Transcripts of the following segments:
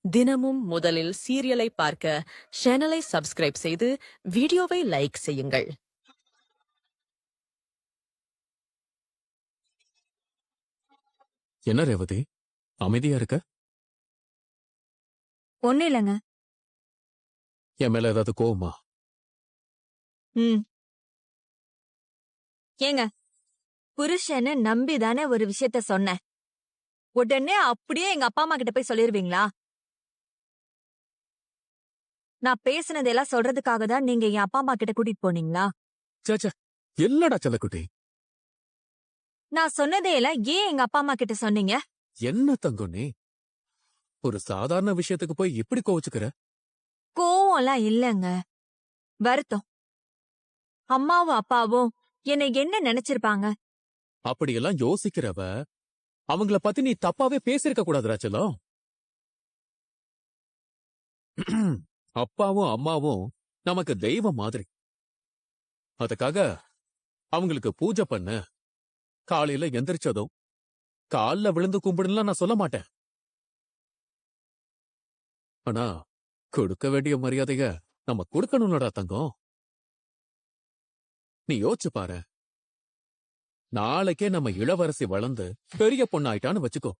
தினமும் முதலில் சீரியலை பார்க்க சேனலை சப்ஸ்கிரைப் செய்து வீடியோவை லைக் செய்யுங்கள். என்ன ரேவதி, அமைதியா இருக்க? ஒண்ணு இல்லங்க. என் மேல ஏதாவது கோவமா? ஏங்க, புருஷன்னு நம்பிதானே ஒரு விஷயத்த சொன்னேன். உடனே அப்படியே எங்க அப்பா அம்மா கிட்ட போய் சொல்லிருவீங்களா? நான் பேசுனதெல்லாம் சொல்றதுக்காக தான் நீங்க என் அப்பா அம்மா கிட்ட கூட்டிட்டு போனீங்களா? சேச்சே, இல்லடா செல்லக்குட்டி. நான் சொன்னதையெல்லாம் ஏன் எங்க அப்பா அம்மா கிட்ட சொன்னீங்க? என்ன தங்கம் நீ ஒரு சாதாரண விஷயத்துக்கு போய் இப்படி கோவிச்சுக்கிற? கோவம்லாம் இல்லங்க, வருத்தம். அம்மாவும் அப்பாவும் என்னை என்ன நினைச்சிருப்பாங்க? அப்படியெல்லாம் யோசிக்கிறவ அவங்கள பத்தி நீ தப்பாவே பேசிருக்க கூடாதுடா செல்லம். அப்பாவும் அம்மாவும் நமக்கு தெய்வம் மாதிரி. அதுக்காக அவங்களுக்கு பூஜை பண்ண காலையில எந்திரிச்சதும் கால்ல விழுந்து கும்பிடுலாம் நான் சொல்ல மாட்டேன். ஆனா கொடுக்க வேண்டிய மரியாதைய நம்ம கொடுக்கணும்லடா தங்கம். நீ யோசிச்சு பாரு, நாளைக்கே நம்ம இளவரசி வளர்ந்து பெரிய பொண்ணாயிட்டான்னு வச்சுக்கோ.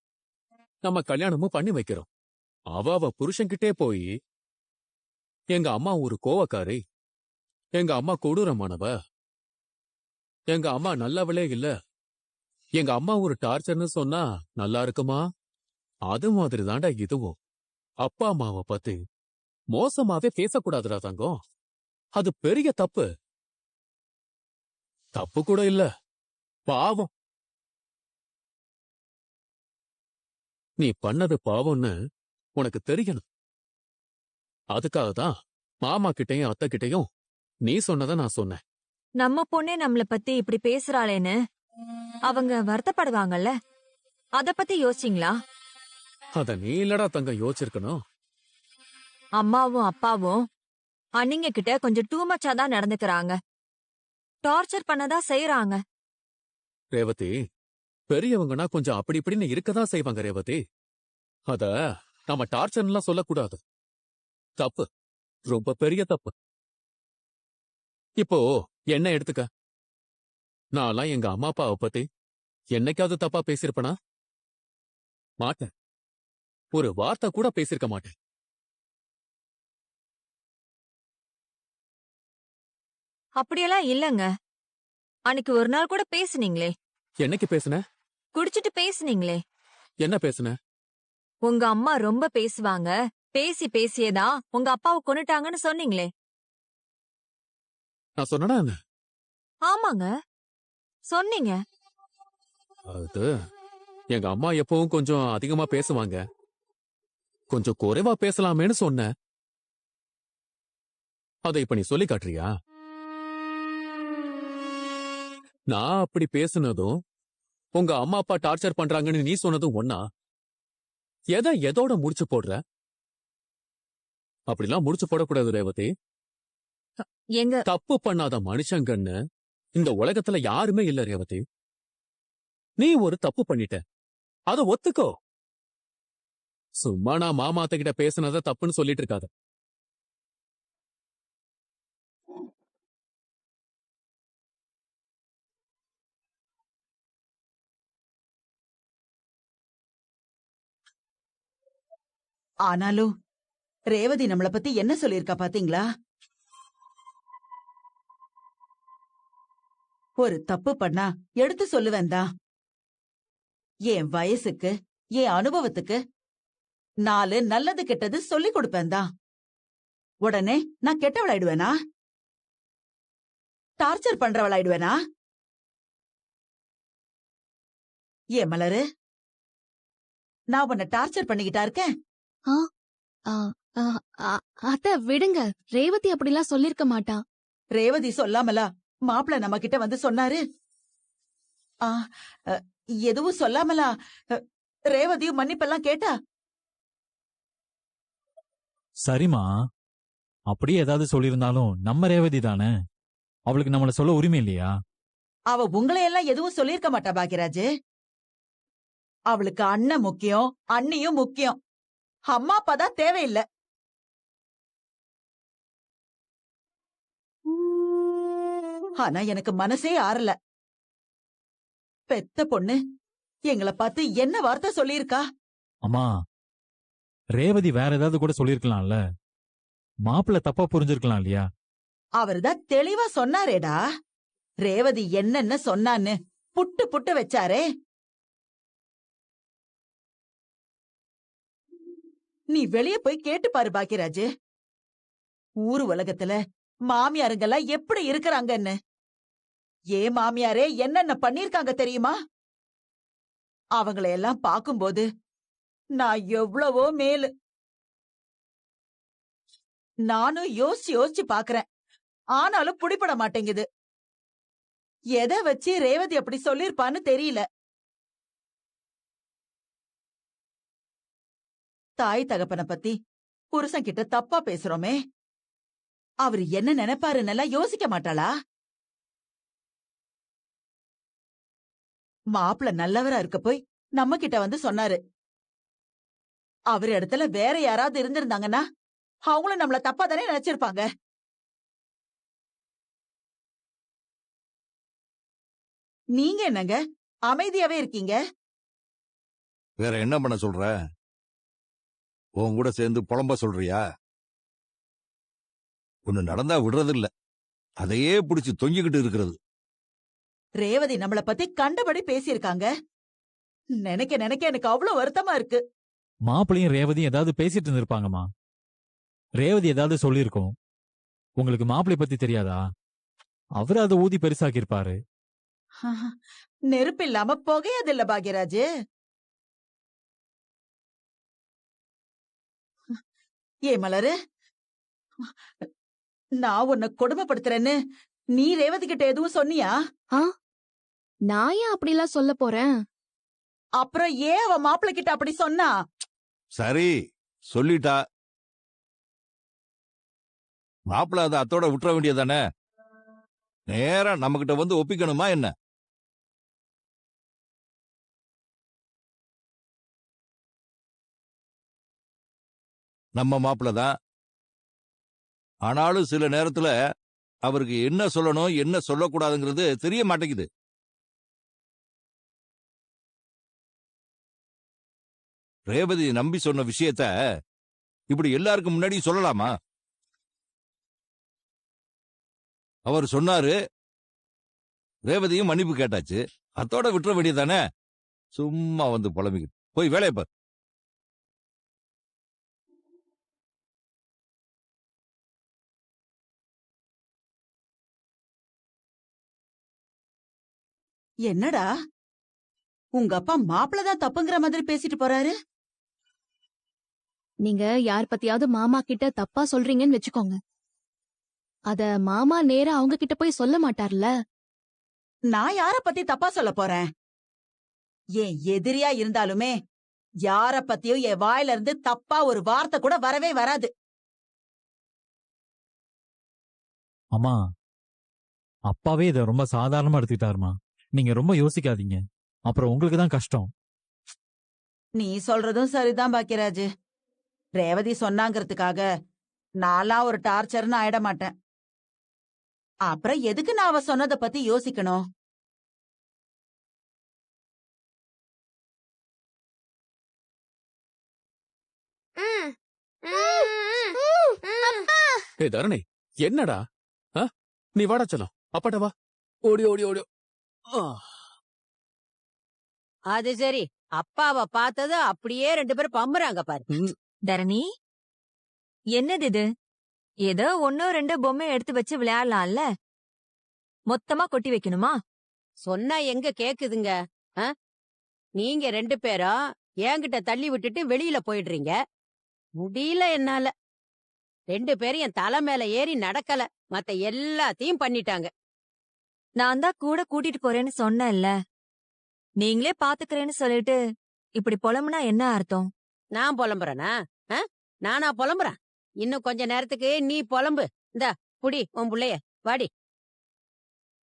நம்ம கல்யாணமும் பண்ணி வைக்கிறோம். அவ புருஷன்கிட்டே போய் எங்க அம்மா ஒரு கோவக்காரி, எங்க அம்மா கொடூரமானவ, எங்க அம்மா நல்லவளே இல்ல, எங்க அம்மா ஒரு டார்ச்சர்னு சொன்னா நல்லா இருக்குமா? அது மாதிரி தாண்டா இதுவும். அப்பா அம்மாவை பத்தி மோசமாவே பேசக்கூடாதுடா தங்கம். அது பெரிய தப்பு. தப்பு கூட இல்ல, பாவம். நீ பண்ணது பாவம்னு உனக்கு தெரியணும். அதுக்காக தான் மாமா கிட்டையும் அத்தை கிட்டையும் நீ சொன்னதை நான் சொன்னேன். நம்ம பொண்ணே நம்மள பத்தி இப்படி பேசுறாளேன்னு அவங்க வருத்தப்படுவாங்கல்ல, அத பத்தி யோசிச்சீங்களா? அத நீ இல்லடா தங்கம் யோசிச்சிருக்கணும். அம்மாவும் அப்பாவும் அண்ணிங்க கிட்ட கொஞ்சம் டூ மச்சா தான் நடந்துக்கறாங்க. டார்ச்சர் பண்ணதான் செய்யறாங்க. ரேவதி, பெரியவங்கன்னா கொஞ்சம் அப்படி இப்படின்னு இருக்கதான் செய்வாங்க ரேவதி. அத நம்ம டார்ச்சர்லாம் சொல்லக்கூடாது. தப்பு, ரொம்ப பெரிய தப்பு. இப்போ என்ன எடுத்துக்க, நான்லாம் எங்க அம்மா அப்பாவை பத்தி என்னைக்காவது தப்பா பேசிருப்பனா? மாட்டேன். ஒரு வார்த்தை கூட பேசிருக்க மாட்டேன். அப்படியெல்லாம் இல்லங்க. அன்னைக்கு ஒரு நாள் கூட பேசுனீங்களே. என்னைக்கு பேசுன? குடிச்சிட்டு பேசுனீங்களே. என்ன பேசுன? உங்க அம்மா ரொம்ப பேசுவாங்க, பேசி பேசியேதான் உங்க அப்பாவை கொன்னுட்டாங்கன்னு சொன்னீங்களே. நான் சொன்னனா என்ன? ஆமாங்க, சொன்னீங்க. அது எங்க அம்மா எப்பவும் கொஞ்சம் அதிகமா பேசுவாங்க, கொஞ்சம் குறைவா பேசலாமேன்னு சொன்னேன். அதை இப்ப நீ சொல்லி காட்டுறியா? நான் அப்படி பேசுனதும் உங்க அம்மா அப்பா டார்ச்சர் பண்றாங்கன்னு நீ சொன்னதும் ஒன்னா? எதோட முடிச்சு போடுற? அப்படிலாம் முடிச்சு போடக்கூடாது ரேவதி. எங்க தப்பு பண்ணாத மனுஷங்கன்னு இந்த உலகத்துல யாருமே இல்ல ரேவதி. நீ ஒரு தப்பு பண்ணிட்ட, அத ஒத்துக்கோ. சும்மா நான் மாமாத்த கிட்ட பேசுனத தப்புன்னு சொல்லிட்டு இருக்காத. ஆனாலும் ரேவதி நம்மள பத்தி என்ன சொல்லிருக்கா பாத்தீங்களா? ஒரு தப்பு பண்ணா எடுத்து சொல்லுவேன்தா. என் வயசுக்கு, என் அனுபவத்துக்கு 4 நல்லது கெட்டது சொல்லி கொடுப்பேன்தா. உடனே நான் கெட்டவளாயிடுவேனா? டார்ச்சர் பண்றவளாயிடுவேனா? ஏன் மலரு, நான் உன்னை டார்ச்சர் பண்ணிக்கிட்டா இருக்கேன்? அத்த விடுங்க, ரேவதி அப்படிலாம் சொல்லிருக்க மாட்டா. ரேவதி சொல்லாமலா மாப்பிள்ள நம்ம கிட்ட வந்து சொன்னாரு? எதுவும் சொல்லாமலா ரேவதியும் மன்னிப்பெல்லாம் கேட்டா? சரிமா, அப்படியே ஏதாவது சொல்லிருந்தாலும் நம்ம ரேவதி தானே, அவளுக்கு நம்மள சொல்ல உரிமை இல்லையா? அவ உங்களையெல்லாம் எதுவும் சொல்லிருக்க மாட்டா பாக்கியராஜ். அவளுக்கு அண்ணன் முக்கியம், அண்ணியும் முக்கியம். அம்மா அப்பா தான் தேவையில்ல. ஆனா எனக்கு மனசே ஆறல. பெத்த பொண்ணு எங்கள பார்த்து என்ன வார்த்தை சொல்லியிருக்கா? அம்மா, ரேவதி வேற ஏதாவது கூட சொல்லிருக்கலாம்ல. மாப்பிள்ள தப்பா புரிஞ்சிருக்கலாம் இல்லையா? அவர்தான் தெளிவா சொன்னாரேடா. ரேவதி என்னென்ன சொன்னான்னு புட்டு புட்டு வச்சாரே. நீ வெளிய போய் கேட்டு பாரு பாக்கியராஜ். ஊரு உலகத்துல மாமியாருங்கெல்லாம் எப்படி இருக்கறாங்கன்னு. ஏன் மாமியாரே என்னென்ன பண்ணிருக்காங்க தெரியுமா? அவங்களையெல்லாம் பாக்கும்போது நான் எவ்வளவோ மேலு. நானும் யோசிச்சு யோசிச்சு பாக்குறேன். ஆனாலும் புடிபட மாட்டேங்குது. எதை வச்சு ரேவதி அப்படி சொல்லிருப்பான்னு தெரியல. தாய் தகப்பனை பத்தி புருஷன் கிட்ட தப்பா பேசுறோமே, அவரு என்ன நினைப்பாருன்னெல்லாம் யோசிக்க மாட்டாளா? மாப்பிள்ள நல்லவரா இருக்க போய் நம்ம கிட்ட வந்து சொன்னாரு. அவர் இடத்துல வேற யாராவது இருந்திருந்தாங்கன்னா அவங்களும் நம்மள தப்பா தானே நினைச்சிருப்பாங்க. நீங்க என்னங்க அமைதியாவே இருக்கீங்க? வேற என்ன பண்ண சொல்ற? உன் கூட சேர்ந்து புலம்ப சொல்றியா? ஒண்ணு நடந்தா விடுறதில்ல, அதையே பிடிச்சு தொங்கிக்கிட்டு இருக்கிறது. ரேவதி நம்மள பத்தி கண்டபடி பேசியிருக்காங்க. நினைக்க நினைக்க எனக்கு அவ்வளவு வருத்தமா இருக்கு. மாப்பிள்ளையும் ரேவதியும் ஏதாவது பேசிட்டு இருந்திருப்பாங்கம்மா. ரேவதி ஏதாவது சொல்லியிருக்கோம். உங்களுக்கு மாப்பிள்ளை பத்தி தெரியாதா? அவரு அதை ஊதி பெருசாக்கி இருப்பாரு. நெருப்பு இல்லாம புகையதில்ல பாக்யராஜ். ஏ மலரு, நான் உன்னை கொடுமைப்படுத்துறேன்னு நீ ரேவதி கிட்ட எதுவும் சொன்னியா? நான் ஏன் அப்படிலாம் சொல்ல போறேன்? அப்புறம் ஏன் அவ மாப்பிள்ளை கிட்ட அப்படி சொன்னா? சரி, சொல்லிட்டா. மாப்பிள்ள அதை அத்தோட விட்டுற வேண்டியதானே? நேரா நம்ம கிட்ட வந்து ஒப்பிக்கணுமா என்ன? நம்ம மாப்பிள்ள தான். ஆனாலும் சில நேரத்துல அவருக்கு என்ன சொல்லணும் என்ன சொல்லக்கூடாதுங்கிறது தெரிய மாட்டேங்குது. ரேவதி நம்பி சொன்ன விஷயத்த இப்படி எல்லாருக்கும் முன்னாடி சொல்லலாமா? அவர் சொன்னாரு, ரேவதியும் மன்னிப்பு கேட்டாச்சு, அத்தோட விட்டுற வேண்டியதானே? சும்மா வந்து புலம்பிக்கிட்டு போய் வேலையை பார். என்னடா உங்க அப்பா மாப்பிள்ள தான் தப்புங்கிற மாதிரி பேசிட்டு போறாரு? நீங்க யார் பத்தியாவது மாமா கிட்ட தப்பா சொல்றீங்கன்னு வச்சுக்கோங்க. அத மாமா நேரா அவங்க கிட்ட போய் சொல்ல மாட்டார்ல. நான் யார பத்தி தப்பா சொல்ல போறேன்? என் எதிரியா இருந்தாலுமே யார பத்தியும் என் வாயில இருந்து தப்பா ஒரு வார்த்தை கூட வரவே வராது. அம்மா, அப்பாவே இதை ரொம்ப சாதாரணமா எடுத்துக்கிட்டாருமா. நீங்க ரொம்ப யோசிக்காதீங்க, அப்புறம் உங்களுக்கு தான் கஷ்டம். நீ சொல்றதும் சரிதான் பாக்கியராஜ். ரேவதி சொன்னாங்கிறதுக்காக நான்லாம் ஒரு டார்ச்சர்னு ஆயிட மாட்டேன். அப்புறம் எதுக்கு நான் அவ சொன்னதை பத்தி யோசிக்கணும்? ஏ தரணி, என்னடா? நீ வாடா செல்லம், அப்பாட்ட வா. ஓடி ஓடி ஓடி. அது சரி, அப்பாவை பார்த்தது அப்படியே 2 பேரும் பம்புறாங்க பாரு. தரணி, என்னது இது? ஏதோ 1-2 பொம்மை எடுத்து வச்சு விளையாடலாம்ல. மொத்தமா கொட்டி வைக்கணுமா? சொன்னா எங்க கேக்குதுங்க? நீங்க 2 பேரும் என்கிட்ட தள்ளி விட்டுட்டு வெளியில போயிடுறீங்க. முடியல என்னால. 2 பேரும் என் தலை மேல ஏறி நடக்கல, மத்த எல்லாத்தையும் பண்ணிட்டாங்க. நான் தான் கூட கூட்டிட்டு போறேன்னு சொன்னேன்ல. நீங்களே பாத்துக்கிறேன்னு சொல்லிட்டு இப்படி புலம்புனா என்ன அர்த்தம்? நான் புலம்புறேனா? நானா புலம்புறேன்? இன்னும் கொஞ்ச நேரத்துக்கு நீ புலம்பு. இந்த புடி உன் புள்ளைய, வாடி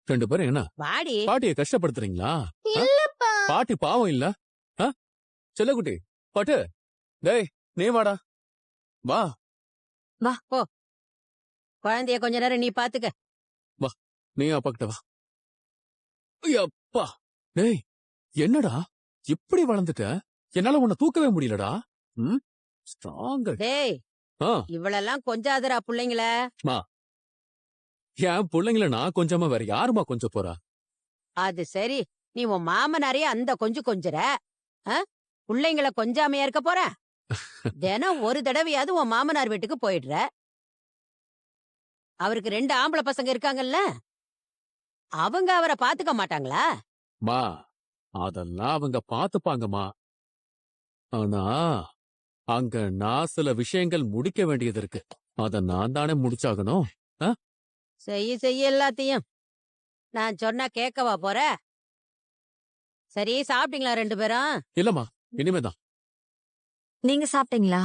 2 பேரும் என்ன வாடி. பாட்டியை கஷ்டப்படுத்துறீங்களா? இல்லப்பா. பாட்டி பாவம் இல்ல? செல்லக்குட்டி, பாட்டு, டேய் நீ வாடா. வா. குழந்தைய கொஞ்ச நேரம் நீ பாத்துக்க. நீ அப்பா கிட்ட வா. ஐயப்பா. டேய், என்னடா இப்படி வளர்ந்துட்ட? என்னால உன்னை தூக்கவே முடியலடா. ஸ்ட்ராங். டேய், இவளெல்லாம் கொஞ்சாதரா புள்ளைங்கள. என் பிள்ளைங்கள நான் கொஞ்சமா வேற யாருமா கொஞ்சம் போறா? அது சரி, நீ உன் மாமனாரே அந்த கொஞ்சுற. புள்ளைங்கள கொஞ்சாமையா இருக்க போற? தினம் ஒரு தடவையாவது உன் மாமனார் வீட்டுக்கு போயிடுற. அவருக்கு 2 ஆம்பளை பசங்க இருக்காங்கல்ல, அவங்க அவரை பாத்துக்க மாட்டாங்களா? மா, அதெல்லாம் அவங்க பாத்துப்பாங்கம்மா. ஆனா அங்க நான் சில விஷயங்கள் முடிக்க வேண்டியது இருக்கு. அத நான் தானே முடிச்சாகணும். செய்ய எல்லாத்தையும். நான் சொன்னா கேட்கவா போற? சரி, சாப்பிட்டீங்களா 2 பேரும்? இல்லம்மா, இனிமேதான். நீங்க சாப்பிட்டீங்களா?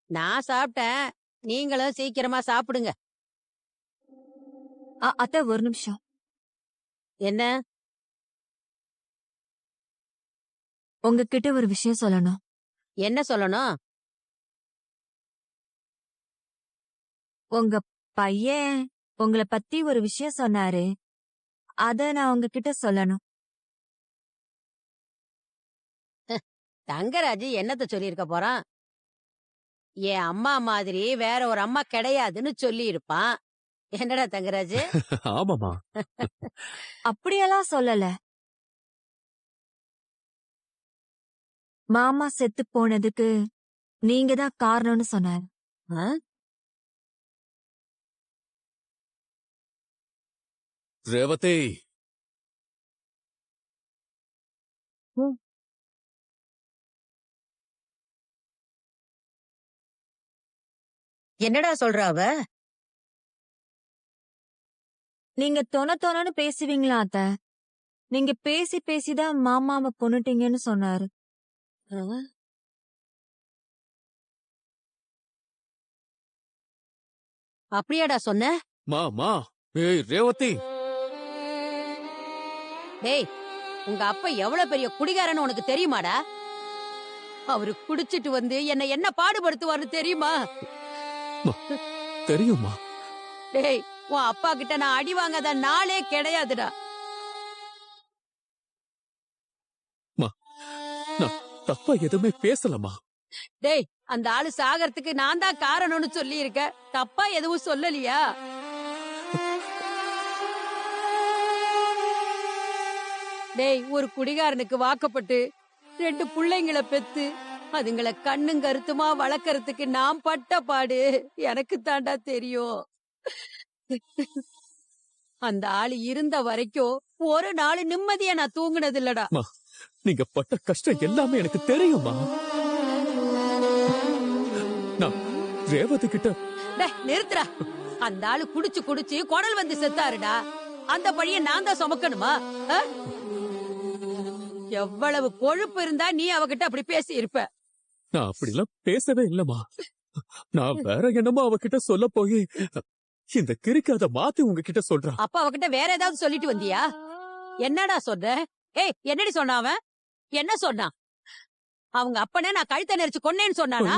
நான் சாப்பிட்டேன். நீங்களும் சீக்கிரமா சாப்பிடுங்க. அத்தை ஒரு நிமிஷம். என்ன? உங்ககிட்ட ஒரு விஷயம் சொல்லணும். என்ன சொல்லணும்? உங்க பையன் உங்கள பத்தி ஒரு விஷயம் சொன்னாரு. அத நான் உங்ககிட்ட சொல்லணும். தங்கராஜ் என்னத்த சொல்லியிருக்க போறான்? என் அம்மா மாதிரி வேற ஒரு அம்மா கிடையாதுன்னு சொல்லி இருப்பான். என்னடா தங்கராஜ்? ஆமாமா. அப்படியெல்லாம் சொல்லல. மாமா செத்து போனதுக்கு நீங்க தான் காரணம்னு சொன்னாரு. ரேவதி. என்னடா சொல்ற அவ? நீங்க தொணன்னு பேசுவீங்களா அத்த? நீங்க பேசி பேசிதான் மாமாவை கொன்னுட்டீங்கன்னு சொன்னாரு. அப்படியாடா சொன்ன? மா. ஏய் ரேவதி. டேய், உங்க அப்பா எவ்வளவு பெரிய குடிகாரன்னு உனக்கு தெரியுமாடா? அவரு குடிச்சிட்டு வந்து என்ன பாடுபடுத்துவார்னு தெரியுமா? தெரியுமா? டேய், உன் அப்பா கிட்ட நான் அடி வாங்காத நாளே கிடையாதுடா. நான் தப்பா எதுவுமே பேசலமா. டேய், அந்த ஆளு சாகறதுக்கு நான் தான் காரணம்னு சொல்லி இருக்க. தப்பா எதுவும் சொல்லலையா? டேய், ஒரு குடிகாரனுக்கு வாக்கப்பட்டு 2 புள்ளைங்களை பெத்து அதுங்களை கண்ணும் கருத்துமா வளர்க்கறதுக்கு நான் பட்ட பாடு எனக்கு தாண்டா தெரியும். அந்த ஆளு இருந்த வரைக்கும் ஒரு நாள் நிம்மதியா நான் தூங்குனது இல்லடா. நீங்க பட்ட கஷ்டம் எல்லாமே எனக்கு தெரியுமா. நான் ரேவதி கிட்ட. டேய், நிறுத்துடா. அந்த ஆளு குடிச்சு குடல் வந்து செத்தாருடா. அந்த பழிய நான் தான் சுமக்கணுமா? எவ்வளவு கொழுப்பு இருந்தா நீ அவகிட்ட அப்படி பேசி இருப்ப? நான் அப்படிலாம் பேசவே இல்லமா. நான் வேற என்னமோ அவகிட்ட சொல்ல போய் இந்த கிறுக்கு அதை மாத்தி உங்ககிட்ட சொல்றான். அப்ப அவகிட்ட வேற ஏதாவது சொல்லிட்டு வந்தியா? என்னடா சொன்ன? ஏய், என்னடி சொன்ன அவன்? என்ன சொன்னான்? அவங்க அப்பனே நான் கழுத்தை நெரிச்சு கொன்னேன்னு சொன்னானா?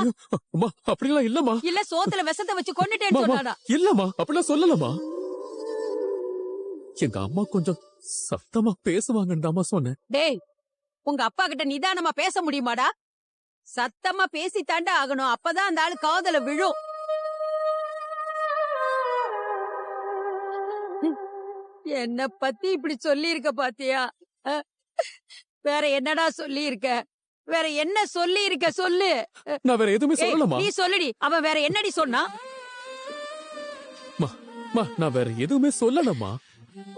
அம்மா, அப்படிலாம் இல்லமா. இல்ல சோத்துல விஷத்தை வச்சு கொன்னுட்டேன்னு சொன்னானா? இல்லமா, அப்படிலாம் சொல்லலமா. எங்க அம்மா கொஞ்சம் சத்தமா பேசுவாங்கன்னு தாமா சொன்னேன். டேய், உங்க அப்பா கிட்ட நிதானமா பேச முடியுமாடா? சத்தமா பேசி தாண்டா ஆகணும். அப்பதான் அந்த ஆளு காதல விழும். என்ன பத்தி இப்படி சொல்லி இருக்க பாத்தியா? வேற என்னடா சொல்லி இருக்க? வேற என்ன சொல்லி இருக்க சொல்லு. நான் வேற எதுவுமே சொல்லலமா. நீ சொல்லுடி. அவன் வேற என்னடி சொன்னா? நான் வேற எதுவுமே சொல்லலமா.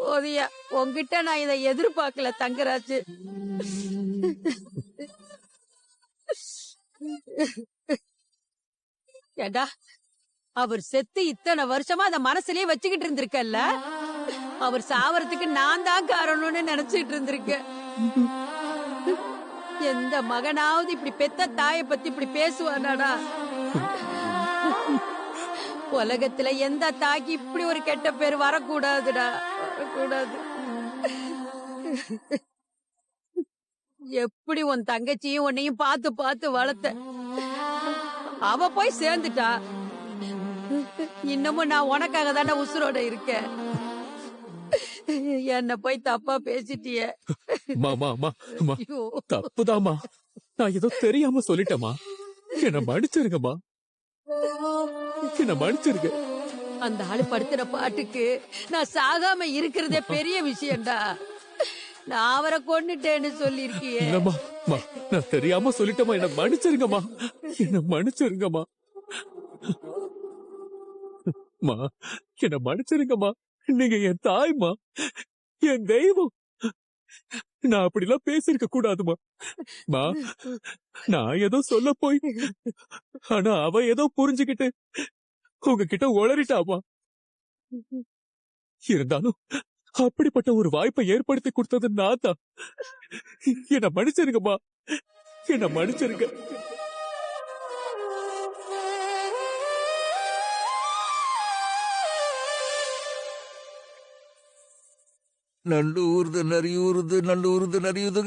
போதியா, உன்கிட்ட நான் இதை எதிர்பார்க்கல தங்கராஜ். ஏண்டா, அவர் செத்து இத்தனை வருஷமா அத மனசுலயே வச்சுக்கிட்டு இருந்திருக்கல்ல. அவர் சாவறதுக்கு நான் தான் காரணம்னு நினைச்சிட்டு இருந்திருக்கேன். எந்த மகனாவது இப்படி பெத்த தாய பத்தி இப்படி பேசுவானாடா? உலகத்துல எந்த தாய்க்கு இப்படி ஒரு கெட்ட பேர் வரக்கூடாதுடா, வரக்கூடாது. எப்படி உன் தங்கச்சியும் உன்னையும் பார்த்து பார்த்து வளர்த்த. அவ போய் சேர்ந்துட்டா. இன்னமும் நான் உனக்காக தானே உசுரோட இருக்கேன். என்ன போய் தப்பா பேசிட்டியே. மாமா அம்மா அம்மா ஐயோ. தப்புதாம்மா. நான் ஏதோ தெரியாம சொல்லிட்டேம்மா. என்ன மன்னிச்சிருங்கம்மா. என்ன மன்னிச்சிருங்க. அந்த ஆளு படுத்துற பாட்டுக்கு நான் சாகாம இருக்கிறதே பெரிய விஷயம்டா. நான் அவரை கொன்னுட்டேன்னு சொல்லிருக்கியே. இல்லம்மா அம்மா, நான் தெரியாம சொல்லிட்டேம்மா. என்ன மன்னிச்சிருங்கம்மா. என்ன மன்னிச்சிருங்கம்மா. மா, என்ன மன்னிச்சிருங்கம்மா. நீங்க என் தாய்மா, என் தெய்வம். நான் அப்படிலாம் பேசிருக்க கூடாதுமா. மா, நான் ஏதோ சொல்ல போய், ஆனா அவ ஏதோ புரிஞ்சுக்கிட்டு உங்ககிட்ட உளறிட்டாமா. இருந்தாலும் அப்படிப்பட்ட ஒரு வாய்ப்பை ஏற்படுத்தி கொடுத்தது நான் தான். என்ன மன்னிச்சிருங்கம்மா. என்ன மன்னிச்சிருங்க. நண்டு ஊறுது நரியூறுது நண்டு ஊறுது நரியூது.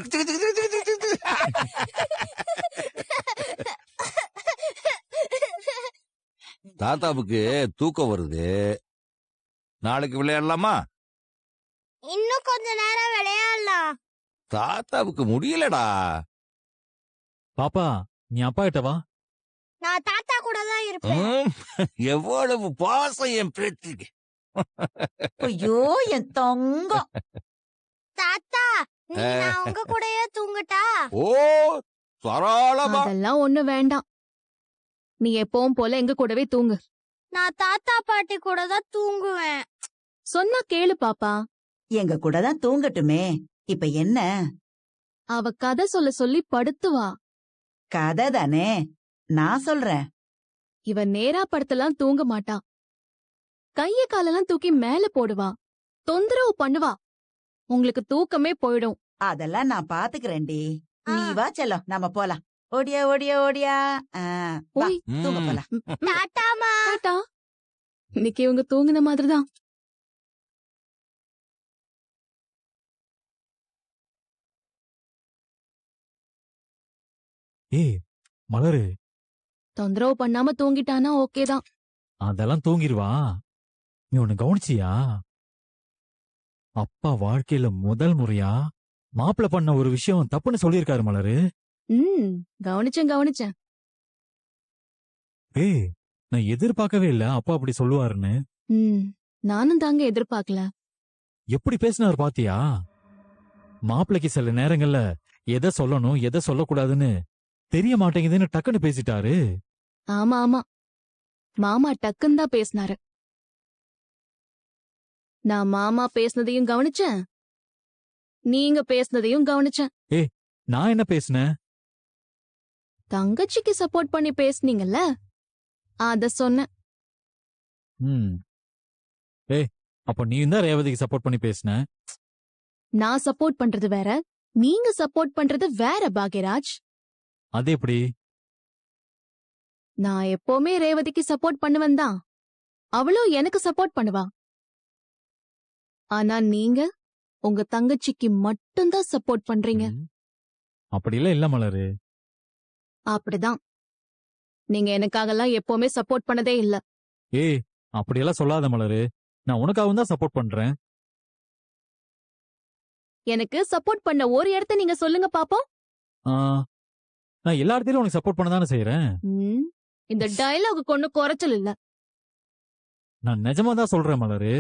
தாத்தாவுக்கு தூக்கம் வருது. நாளைக்கு விளையாடலாமா? இன்னும் கொஞ்ச நேரம் விளையாடலாம். தாத்தாவுக்கு முடியலடா. பாப்பா நீ அப்பா கிட்ட வா. நான் தாத்தா கூட தான் இருப்பேன். ம், எவ்வளவு பாசம் என் பேத்திக்கு. ஐயோ என் தங்கம். தாத்தா, நீ நான் உங்க கூடயே தூங்கட்டா? ஓ சரளமா. அதெல்லாம் ஒண்ணு வேண்டாம். நீ எப்பவும் போல எங்க கூடவே தூங்கு. நான் தாத்தா பாட்டி கூட தான் தூங்குவேன். சொன்னா கேளு பாப்பா. எங்க கூட தான் தூங்கட்டுமே. இப்ப என்ன? அவ கதை சொல்ல சொல்லி படுத்துவா. கதை தானே, நான் சொல்றேன். இவ நேரா படுத்தலாம் தூங்க மாட்டா. கைய காலெல்லாம் தூக்கி மேல போடுவா. தொந்தரவு பண்ணுவா. உங்களுக்கு தூக்கமே போயிடும். அதெல்லாம் நான் பாத்துக்கிறேன்டி. ஆ. நீ வா செல்லம், நம்ம போலாம். ஓடியா ஓடியா ஓடியா. வா, ஓய் தூங்க ம். போலாம். டாட்டாமா. டாட்டா. இன்னைக்கு இவங்க தூங்குன மாதிரிதான். ஏய் மலரு, தொந்தரவு பண்ணாம தூங்கிட்டானா ஓகேதான். அதெல்லாம் தூங்கிடுவா. நீ ஒண்ணு கவனிச்சியா? அப்பா வாழ்க்கையில முதல் முறையா மாப்பிள்ள பண்ண ஒரு விஷயம் தப்புன்னு சொல்லியிருக்காரு மலரு. கவனிச்சேன் கவனிச்சேன். ஏய் நான் எதிர்பார்க்கவே இல்ல அப்பா அப்படி சொல்லுவாருன்னு. நானும் தாங்க எதிர்பார்க்கல. எப்படி பேசினார் பாத்தியா? மாப்பிள்ளைக்கு சில நேரங்கள்ல எதை சொல்லணும் எதை சொல்லக்கூடாதுன்னு தெரிய மாட்டேங்குதுன்னு டக்குன்னு பேசிட்டாரு. ஆமா ஆமா, மாமா டக்குன்னு தான் பேசினாரு. நான் மாமா பேசுனதையும் கவனிச்சேன், நீங்க பேசுனதையும் கவனிச்சேன். நான் என்ன பேசினேன்? தங்கச்சிக்கு சப்போர்ட் பண்ணி பேசுனீங்கல்ல, அத சொன்னேன். ம். ஏய் அப்ப நீ தான் ரேவதிக்கு சப்போர்ட் பண்ணி பேசின. நான் சப்போர்ட் பண்றது வேற, நீங்க சப்போர்ட் பண்றது வேற பாக்யராஜ். அது எப்படி? நான் எப்பவுமே ரேவதிக்கு சப்போர்ட் பண்ணுவேன் தான், அவளும் எனக்கு சப்போர்ட் பண்ணுவா. ஆனா நீங்க உங்க தங்கச்சிக்கு மட்டும்தான் சப்போர்ட் பண்றீங்க. ம். அப்படிலாம் இல்ல மலரு. அப்படிதான். நீங்க எனக்காகலாம் எப்பவுமே சப்போர்ட் பண்ணதே இல்ல. ஏய் அப்படியெல்லாம் சொல்லாத மலரு. நான் உனக்காகவும் தான் சப்போர்ட் பண்றேன். எனக்கு சப்போர்ட் பண்ண ஒரு இடத்த நீங்க சொல்லுங்க பாப்போம். ஆ, நான் எல்லா இடத்துலயும் உனக்கு சப்போர்ட் பண்ண தானே செய்யறேன். இந்த டயலாக் ஒண்ணு குறைச்சல் இல்ல. நான் நிஜமா தான் சொல்றேன் மலரு.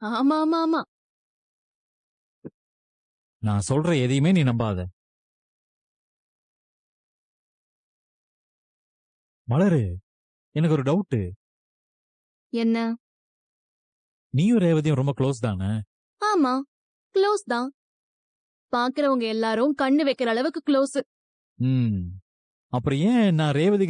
ஆமா ஆமா ஆமா. நான் சொல்ற எதையுமே நீ நம்பாத. மலரு, எனக்கு ஒரு டவுட். என்ன? நீயும் ரேவதியும் ரொம்ப க்ளோஸ் தானே? ஆமா, க்ளோஸ் தான். பாக்குறவங்க எல்லாரும் கண்ணு வைக்கிற அளவுக்கு க்ளோஸ். அப்புறம் ஏன் நான் ரேவதி